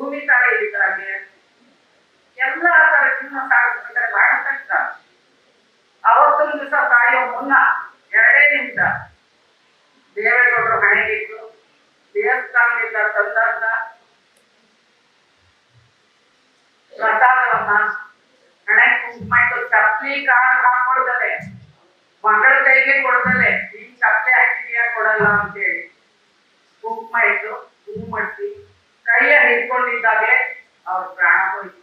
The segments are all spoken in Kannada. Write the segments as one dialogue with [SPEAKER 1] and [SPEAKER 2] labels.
[SPEAKER 1] ಭೂಮಿ ತಾಯಿ ಇದ್ದಾಗೆ ಎಲ್ಲ ತರ ಜೀವನ ಸಾಗಿಸ್ಬೇಕಾದ್ರೆ ಬಹಳ ಕಷ್ಟ. ಅವತ್ತೊಂದು ದಿವಸ ಸಾಯೋ ಮುನ್ನ 2 ನಿಮಿಷ ದೇವೇಗೌಡರು ಹಣೆಗಿಟ್ಟು ದೇವಸ್ಥಾನದಿಂದ ತಂದಂತ ಪ್ರಸಾದವನ್ನ ಹಣೆ ಕುಂಕುಮ ಇಟ್ಟು ಚಪ್ಪಲಿ ಕಾಳು ಹಾಕೊಳ್ದಲೆ ಮಗಳ ಕೈಗೆ ಕೊಡ್ದಲೆ ಈ ಚಪ್ಪಲಿ ಹಾಕಿದೀಯ ಕೊಡಲ್ಲ ಅಂತೇಳಿ ಕುಂಕುಮ ಇಟ್ಟು ಹೂ ಮಟ್ಟಿ ಕೈಯ ಹಿಡ್ಕೊಂಡಿದ್ದಾಗಲೇ ಅವ್ರ ಪ್ರಾಣ ಹೋಯ್ತು.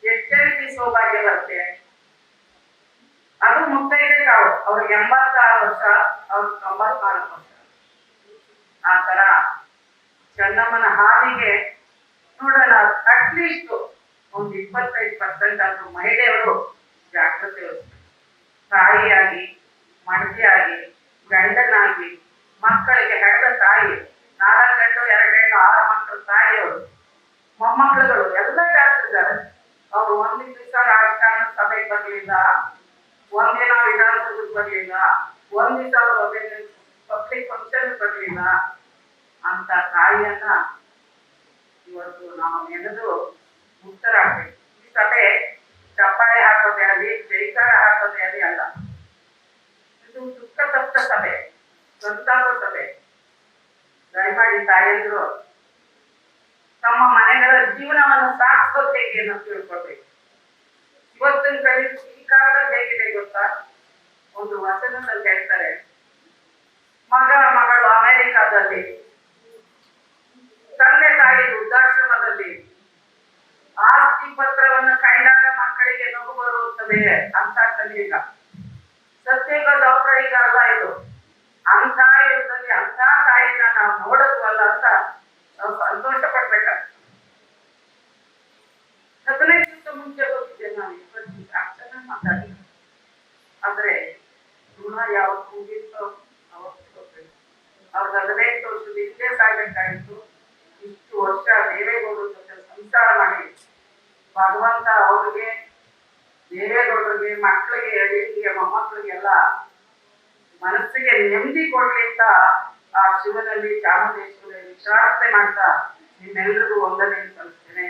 [SPEAKER 1] ಎಷ್ಟೇ ರೀತಿ ಸೌಭಾಗ್ಯ ಬರುತ್ತೆ. ಅದು ಮುತ್ತೈದೆ ತಾವು ಅವ್ರಿಗೆ 86 ವರ್ಷ, ಅವ್ರಿಗೆ 94 ವರ್ಷ. ಆ ತರ ಚೆನ್ನಮ್ಮನ ಹಾದಿಗೆ ನೋಡೋಣ ಅಟ್ಲೀಸ್ಟ್ ಒಂದು 25% ಆದ್ರೂ ಮಹಿಳೆಯರು ಜಾಗೃತಿ ವಹಿಸ್ತಾರೆ. ತಾಯಿಯಾಗಿ, ಮಡದಿಯಾಗಿ, ಗಂಡನಾಗಿ, ಮಕ್ಕಳಿಗೆ ಹೆಣ್ಣ ತಾಯಿ, 4 ಗಂಡು 2 ಹೆಣ್ಣು 6 ಮಕ್ಕಳು ತಾಯಿಯವರು, ಮೊಮ್ಮಕ್ಕಳುಗಳು ಎಲ್ಲ ಜಾಗೃತಿದ್ದಾರೆ. ಅವ್ರು ಒಂದಿನ ದಿವಸ ರಾಜಕಾರಣ ಸಭೆಗೆ ಬರ್ಲಿಲ್ಲ, ಒಂದಿನ ವಿಧಾನಸೌಧಕ್ಕೆ ಬರ್ಲಿಲ್ಲ, ಒಂದಿವಸ ಅವರು ಪಬ್ಲಿಕ್ ಫಂಕ್ಷನ್ ಬರ್ಲಿಲ್ಲ ಅಂತ ತಾಯಿಯನ್ನ ಇವತ್ತು ನಾವು ನೆನೆದು ಮುಕ್ತರಾಗಬೇಕು. ಈ ಸಭೆ ಚಪ್ಪಾಳೆ ಹಾಕೋದೇ ಆಗಲಿ, ಜೈಕಾರ ಹಾಕೋದೇ ಆಗಲಿ ಅಲ್ಲ. ಇದು ದುಃಖ ತಪ್ಪ ಸಭೆ, ಸಂತಾಪ ಸಭೆ. ದಯಮಾಡಿ ತಾಯಂದ್ರು ತಮ್ಮ ಮನೆಗಳ ಜೀವನವನ್ನು ಸಾಗಿಸೋದು ಹೇಗೆ ಅನ್ನೋದು ತಿಳ್ಕೊಳ್ಬೇಕು. ಇವತ್ತಿನ ಕಡೆ ಈ ಕಾಲದಲ್ಲಿ ಹೇಗಿದೆ ಗೊತ್ತಾ? ಒಂದು ವಚನದಲ್ಲಿ ಹೇಳ್ತಾರೆ, ಮಗಳು ಅಮೆರಿಕಾದಲ್ಲಿ, ತಂದೆ ತಾಯಿ ವೃದ್ಧಾಶ್ರಮದಲ್ಲಿ, ಆಸ್ತಿ ಪತ್ರವನ್ನು ಕಂಡಾಗ ಮಕ್ಕಳಿಗೆ ನಗು ಬರುತ್ತದೆ ಅಂತ ಕಲಿಯುಗ. ಸತ್ಯುಗದ ಈಗ ಅಲ್ಲ ಇದು. ಅಂಥ ಯುಗದಲ್ಲಿ ಅಂಥ ತಾಯಿನ ನಾವು ನೋಡೋದ್ವಲ್ಲ ಅಂತ ನಾವು ಸಂತೋಷ ಪಡ್ಬೇಕಾಗ್ತದೆ. 15 ದಿವಸ ಮುಂಚೆ ಹೋಗಿದ್ದೆ ನಾನು, 20 ದಿವಸ ಅಕ್ಷರ ಮಾತಾಡಿಲ್ಲ. ಆದ್ರೆ ಋಣ ಯಾವತ್ತು ಮುಗಿತ್ತೋ ಅವತ್ತು ಹೋಗ್ಬೇಕು. ಅವ್ರಿಗೆ 15 ವರ್ಷದ ಇಲ್ಲೇ ಸಾಗಬೇಕಾಗಿತ್ತು. ಇಷ್ಟು ವರ್ಷ ದೇವೇಗೌಡರ ಜೊತೆ ಸಂಸಾರ ಮಾಡಿ ಭಗವಂತ ಅವ್ರಿಗೆ, ದೇವೇಗೌಡರಿಗೆ, ಮಕ್ಕಳಿಗೆ, ಅಳಿಗೆ, ಮೊಮ್ಮಕ್ಕಳಿಗೆಲ್ಲ ಮನಸ್ಸಿಗೆ ನೆಮ್ಮದಿ ಕೊಡ್ಲಿ ಅಂತ ಆ ಶಿವನಲ್ಲಿ, ಚಾಮುಂಡೇಶ್ವರಿ ಪ್ರಾರ್ಥನೆ ಮಾಡ್ತಾ ನಿಮ್ಮೆಲ್ಲರಿಗೂ ವಂದನೆ ಸಲ್ಲಿಸ್ತೇನೆ.